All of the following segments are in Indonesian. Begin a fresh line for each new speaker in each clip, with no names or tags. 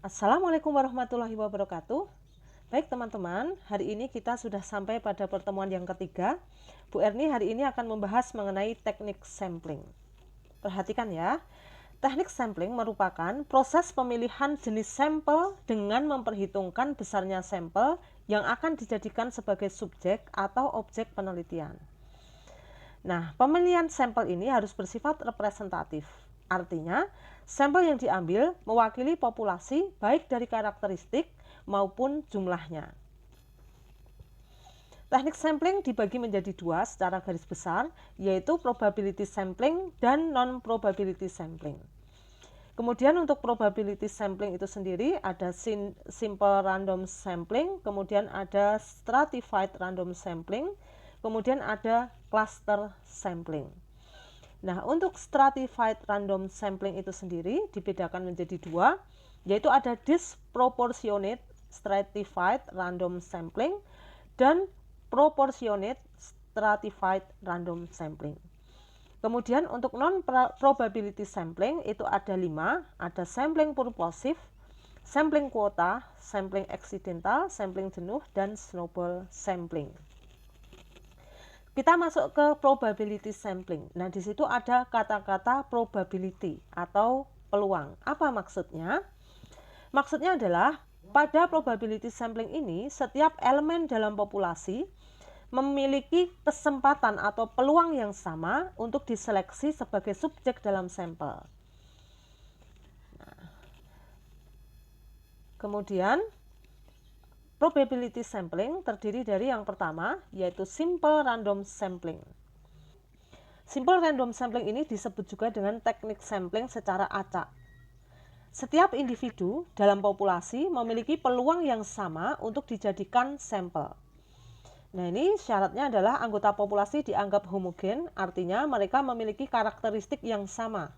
Assalamualaikum warahmatullahi wabarakatuh. Baik teman-teman, hari ini kita sudah sampai pada pertemuan yang ketiga. Bu Erni hari ini akan membahas mengenai teknik sampling. Perhatikan ya, teknik sampling merupakan proses pemilihan jenis sampel dengan memperhitungkan besarnya sampel yang akan dijadikan sebagai subjek atau objek penelitian. Nah, pemilihan sampel ini harus bersifat representatif. Artinya, sampel yang diambil mewakili populasi baik dari karakteristik maupun jumlahnya. Teknik sampling dibagi menjadi dua secara garis besar, yaitu probability sampling dan non-probability sampling. Kemudian untuk probability sampling itu sendiri ada simple random sampling, kemudian ada stratified random sampling, kemudian ada cluster sampling. Nah, untuk stratified random sampling itu sendiri dibedakan menjadi dua, yaitu ada disproportionate stratified random sampling dan proportionate stratified random sampling. Kemudian untuk non-probability sampling itu ada 5, ada sampling purposive, sampling kuota, sampling accidental, sampling jenuh, dan snowball sampling. Kita masuk ke probability sampling. Nah, di situ ada kata-kata probability atau peluang. Apa maksudnya? Maksudnya adalah pada probability sampling ini setiap elemen dalam populasi memiliki kesempatan atau peluang yang sama untuk diseleksi sebagai subjek dalam sampel. Nah, kemudian probability sampling terdiri dari yang pertama, yaitu simple random sampling. Simple random sampling ini disebut juga dengan teknik sampling secara acak. Setiap individu dalam populasi memiliki peluang yang sama untuk dijadikan sampel. Nah, ini syaratnya adalah anggota populasi dianggap homogen, artinya mereka memiliki karakteristik yang sama.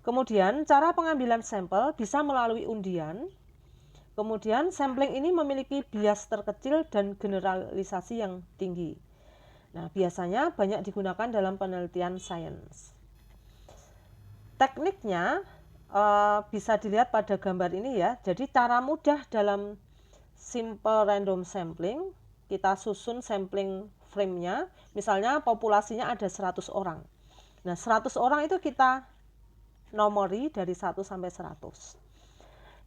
Kemudian, cara pengambilan sampel bisa melalui undian. Kemudian sampling ini memiliki bias terkecil dan generalisasi yang tinggi. Nah, biasanya banyak digunakan dalam penelitian sains. Tekniknya bisa dilihat pada gambar ini ya. Jadi cara mudah dalam simple random sampling, kita susun sampling frame-nya. Misalnya populasinya ada 100 orang. Nah, 100 orang itu kita nomori dari 1 sampai 100.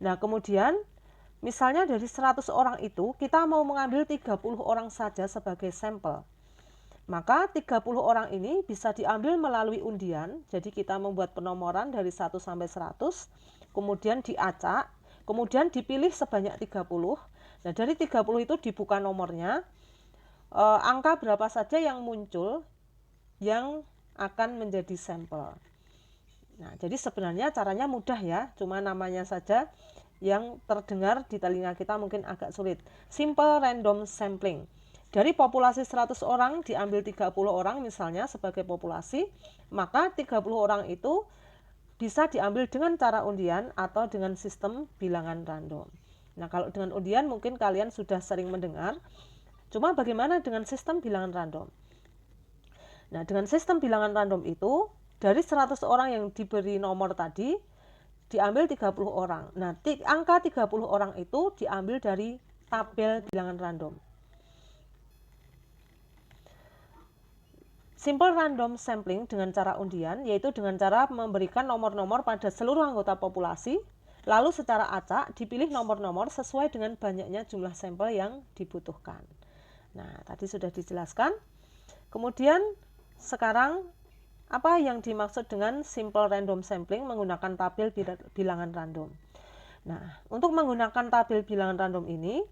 Nah, kemudian misalnya dari 100 orang itu kita mau mengambil 30 orang saja sebagai sampel. Maka 30 orang ini bisa diambil melalui undian. Jadi kita membuat penomoran dari 1 sampai 100, kemudian diacak, kemudian dipilih sebanyak 30. Nah, dari 30 itu dibuka nomornya. Angka berapa saja yang muncul yang akan menjadi sampel. Nah, jadi sebenarnya caranya mudah ya, cuma namanya saja yang terdengar di telinga kita mungkin agak sulit. Simple random sampling. Dari populasi 100 orang diambil 30 orang misalnya sebagai populasi, maka 30 orang itu bisa diambil dengan cara undian atau dengan sistem bilangan random. Nah, kalau dengan undian mungkin kalian sudah sering mendengar. Cuma bagaimana dengan sistem bilangan random? Nah, dengan sistem bilangan random itu dari 100 orang yang diberi nomor tadi diambil 30 orang. Nah, angka 30 orang itu diambil dari tabel bilangan random. Simple random sampling dengan cara undian, yaitu dengan cara memberikan nomor-nomor pada seluruh anggota populasi, lalu secara acak dipilih nomor-nomor sesuai dengan banyaknya jumlah sampel yang dibutuhkan. Nah, tadi sudah dijelaskan. Kemudian sekarang apa yang dimaksud dengan simple random sampling menggunakan tabel bilangan random? Nah, untuk menggunakan tabel bilangan random ini,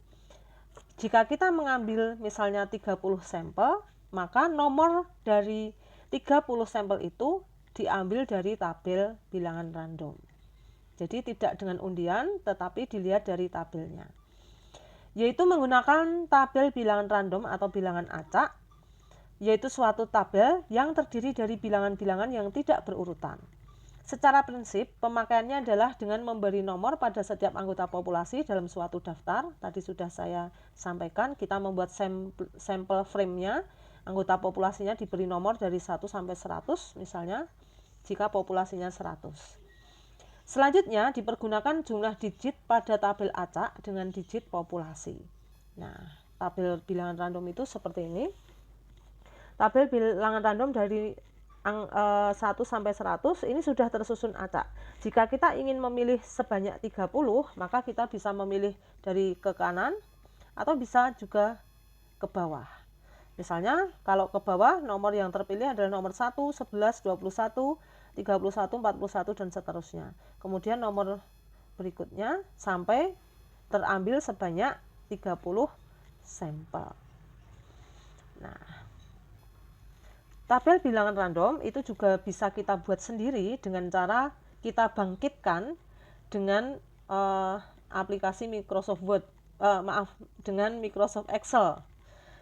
jika kita mengambil misalnya 30 sampel, maka nomor dari 30 sampel itu diambil dari tabel bilangan random. Jadi tidak dengan undian, tetapi dilihat dari tabelnya. Yaitu menggunakan tabel bilangan random atau bilangan acak, yaitu suatu tabel yang terdiri dari bilangan-bilangan yang tidak berurutan. Secara prinsip, pemakaiannya adalah dengan memberi nomor pada setiap anggota populasi dalam suatu daftar. Tadi sudah saya sampaikan, kita membuat sampel frame-nya, anggota populasinya diberi nomor dari 1 sampai 100 misalnya, jika populasinya 100. Selanjutnya dipergunakan jumlah digit pada tabel acak dengan digit populasi. Nah, tabel bilangan random itu seperti ini. Tabel bilangan random dari 1 sampai 100 ini sudah tersusun acak. Jika kita ingin memilih sebanyak 30, maka kita bisa memilih dari ke kanan atau bisa juga ke bawah. Misalnya kalau ke bawah nomor yang terpilih adalah nomor 1, 11, 21, 31, 41 dan seterusnya. Kemudian nomor berikutnya sampai terambil sebanyak 30 sampel. Nah, tabel bilangan random itu juga bisa kita buat sendiri dengan cara kita bangkitkan dengan aplikasi Microsoft Word, dengan Microsoft Excel.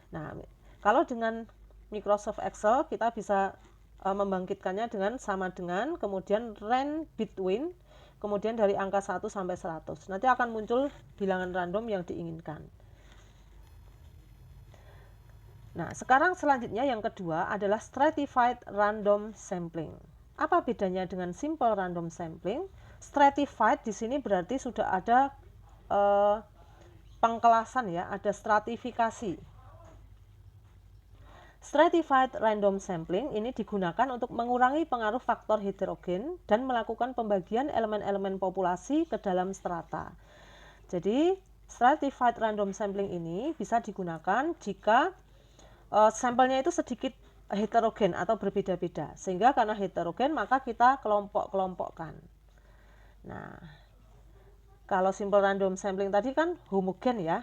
Nah, kalau dengan Microsoft Excel kita bisa membangkitkannya dengan sama dengan, kemudian range between, kemudian dari angka 1 sampai 100. Nanti akan muncul bilangan random yang diinginkan. Nah, sekarang selanjutnya yang kedua adalah stratified random sampling. Apa bedanya dengan simple random sampling? Stratified di sini berarti sudah ada pengkelasan ya, ada stratifikasi. Stratified random sampling ini digunakan untuk mengurangi pengaruh faktor heterogen dan melakukan pembagian elemen-elemen populasi ke dalam strata. Jadi, stratified random sampling ini bisa digunakan jika sampelnya itu sedikit heterogen atau berbeda-beda. Sehingga karena heterogen maka kita kelompok-kelompokkan. Nah, kalau simple random sampling tadi kan homogen ya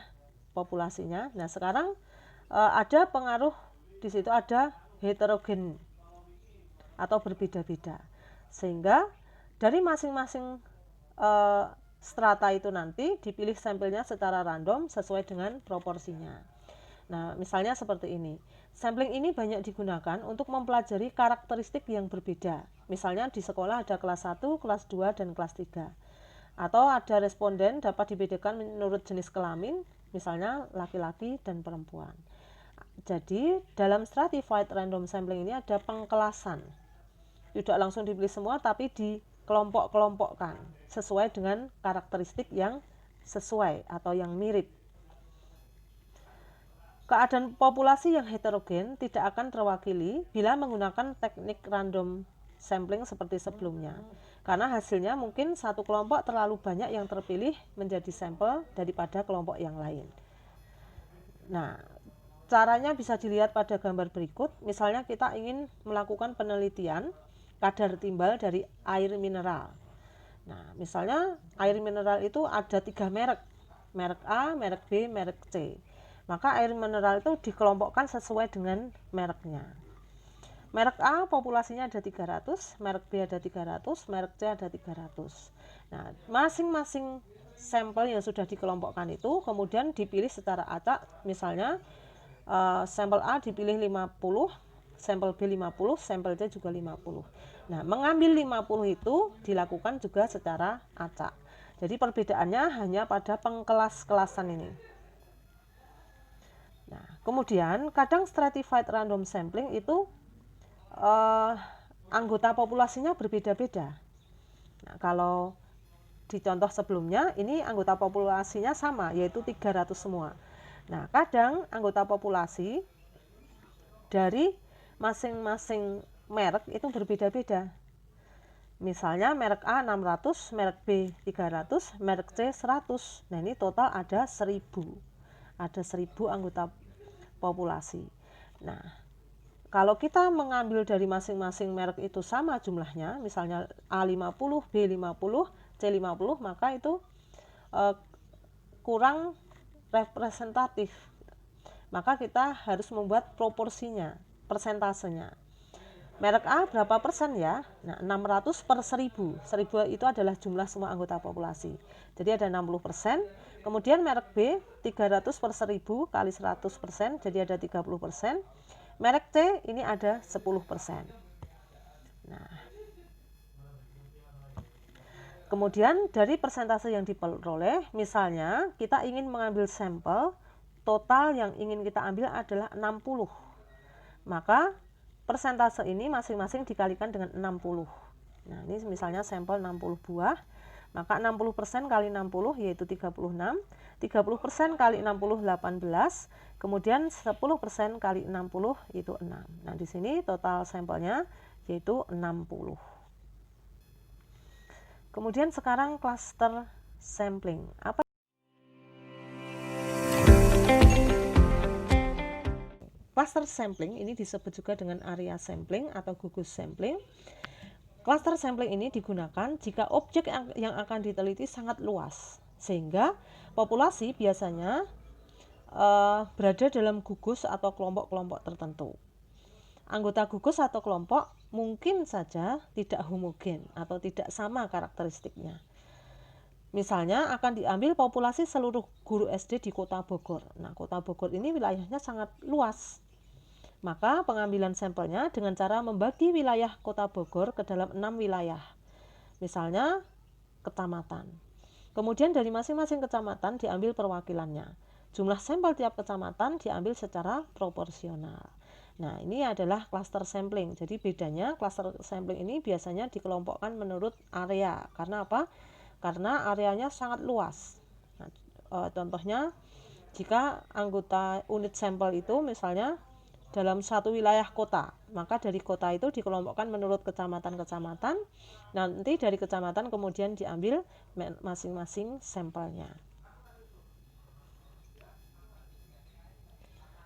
populasinya. Nah, sekarang ada pengaruh di situ, ada heterogen atau berbeda-beda, sehingga dari masing-masing strata itu nanti dipilih sampelnya secara random sesuai dengan proporsinya. Nah, misalnya seperti ini. Sampling ini banyak digunakan untuk mempelajari karakteristik yang berbeda. Misalnya di sekolah ada kelas 1, kelas 2, dan kelas 3. Atau ada responden dapat dibedakan menurut jenis kelamin, misalnya laki-laki dan perempuan. Jadi dalam stratified random sampling ini ada pengkelasan. Tidak langsung dipilih semua tapi dikelompok-kelompokkan sesuai dengan karakteristik yang sesuai atau yang mirip. Keadaan populasi yang heterogen tidak akan terwakili bila menggunakan teknik random sampling seperti sebelumnya. Karena hasilnya mungkin satu kelompok terlalu banyak yang terpilih menjadi sampel daripada kelompok yang lain. Nah, caranya bisa dilihat pada gambar berikut. Misalnya kita ingin melakukan penelitian kadar timbal dari air mineral. Nah, misalnya air mineral itu ada 3 merek. Merek A, merek B, merek C. Maka air mineral itu dikelompokkan sesuai dengan mereknya. Merek A populasinya ada 300, merek B ada 300, merek C ada 300. Nah, masing-masing sampel yang sudah dikelompokkan itu kemudian dipilih secara acak. Misalnya sampel A dipilih 50, sampel B 50, sampel C juga 50. Nah, mengambil 50 itu dilakukan juga secara acak. Jadi perbedaannya hanya pada pengkelas-kelasan ini. Nah, kemudian kadang stratified random sampling itu anggota populasinya berbeda-beda. Nah, kalau di contoh sebelumnya ini anggota populasinya sama, yaitu 300 semua. Nah, kadang anggota populasi dari masing-masing merek itu berbeda-beda. Misalnya merek A 600, merek B 300, merek C 100. Nah, ini total ada 1000. Ada 1000 anggota populasi. Nah, kalau kita mengambil dari masing-masing merek itu sama jumlahnya, misalnya A50, B50, C50, maka itu kurang representatif. Maka kita harus membuat proporsinya, persentasenya. Merek A berapa persen ya? Nah, 600 per 1000. 1000 itu adalah jumlah semua anggota populasi. Jadi ada 60%. Kemudian merek B 300 per 1000 kali 100%, jadi ada 30%. Merek C ini ada 10%. Nah, kemudian dari persentase yang diperoleh, misalnya kita ingin mengambil sampel, total yang ingin kita ambil adalah 60. Maka persentase ini masing-masing dikalikan dengan 60. Nah, ini misalnya sampel 60 buah, maka 60% kali 60 yaitu 36, 30% kali 60 18, kemudian 10% kali 60 itu 6. Nah, di sini total sampelnya yaitu 60. Kemudian sekarang cluster sampling. Apa cluster sampling ini disebut juga dengan area sampling atau gugus sampling. Cluster sampling ini digunakan jika objek yang akan diteliti sangat luas, sehingga populasi biasanya berada dalam gugus atau kelompok-kelompok tertentu. Anggota gugus atau kelompok mungkin saja tidak homogen atau tidak sama karakteristiknya. Misalnya akan diambil populasi seluruh guru SD di Kota Bogor. Nah, Kota Bogor ini wilayahnya sangat luas. Maka pengambilan sampelnya dengan cara membagi wilayah Kota Bogor ke dalam 6 wilayah. Misalnya kecamatan. Kemudian dari masing-masing kecamatan diambil perwakilannya. Jumlah sampel tiap kecamatan diambil secara proporsional. Nah, ini adalah cluster sampling. Jadi bedanya cluster sampling ini biasanya dikelompokkan menurut area. Karena apa? Karena areanya sangat luas. Nah, contohnya jika anggota unit sampel itu misalnya dalam satu wilayah kota, maka dari kota itu dikelompokkan menurut kecamatan-kecamatan. Nanti dari kecamatan kemudian diambil masing-masing sampelnya.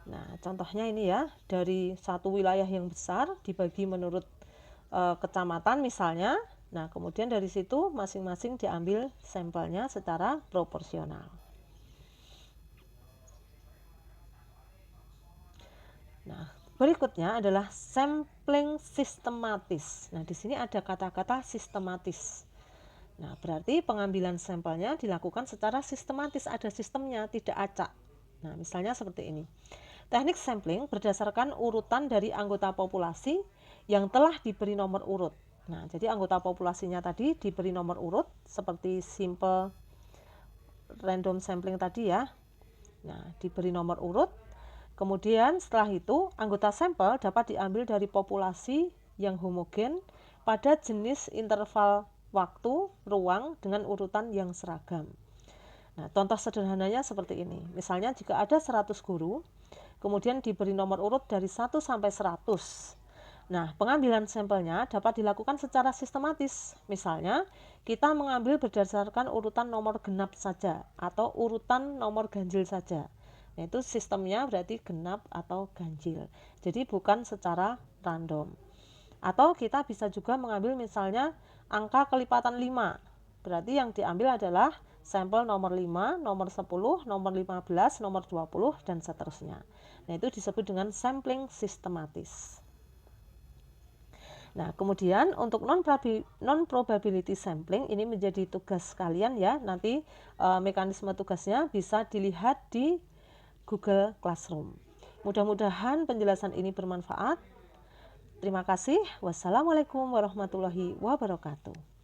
Nah, contohnya ini ya, dari satu wilayah yang besar dibagi menurut kecamatan misalnya. Nah, kemudian dari situ masing-masing diambil sampelnya secara proporsional. Nah, berikutnya adalah sampling sistematis. Nah, di sini ada kata-kata sistematis. Nah, berarti pengambilan sampelnya dilakukan secara sistematis, ada sistemnya, tidak acak. Nah, misalnya seperti ini. Teknik sampling berdasarkan urutan dari anggota populasi yang telah diberi nomor urut. Nah, jadi anggota populasinya tadi diberi nomor urut seperti simple random sampling tadi ya. Nah, diberi nomor urut. Kemudian setelah itu anggota sampel dapat diambil dari populasi yang homogen pada jenis interval waktu, ruang dengan urutan yang seragam. Nah, contoh sederhananya seperti ini. Misalnya jika ada 100 guru, kemudian diberi nomor urut dari 1 sampai 100. Nah, pengambilan sampelnya dapat dilakukan secara sistematis. Misalnya, kita mengambil berdasarkan urutan nomor genap saja atau urutan nomor ganjil saja. Nah, itu sistemnya berarti genap atau ganjil. Jadi bukan secara random. Atau kita bisa juga mengambil misalnya angka kelipatan 5. Berarti yang diambil adalah sampel nomor 5, nomor 10, nomor 15, nomor 20, dan seterusnya. Nah, itu disebut dengan sampling sistematis. Nah, kemudian untuk non-probability sampling ini menjadi tugas kalian ya. Nanti mekanisme tugasnya bisa dilihat di Google Classroom. Mudah-mudahan penjelasan ini bermanfaat. Terima kasih. Wassalamualaikum warahmatullahi wabarakatuh.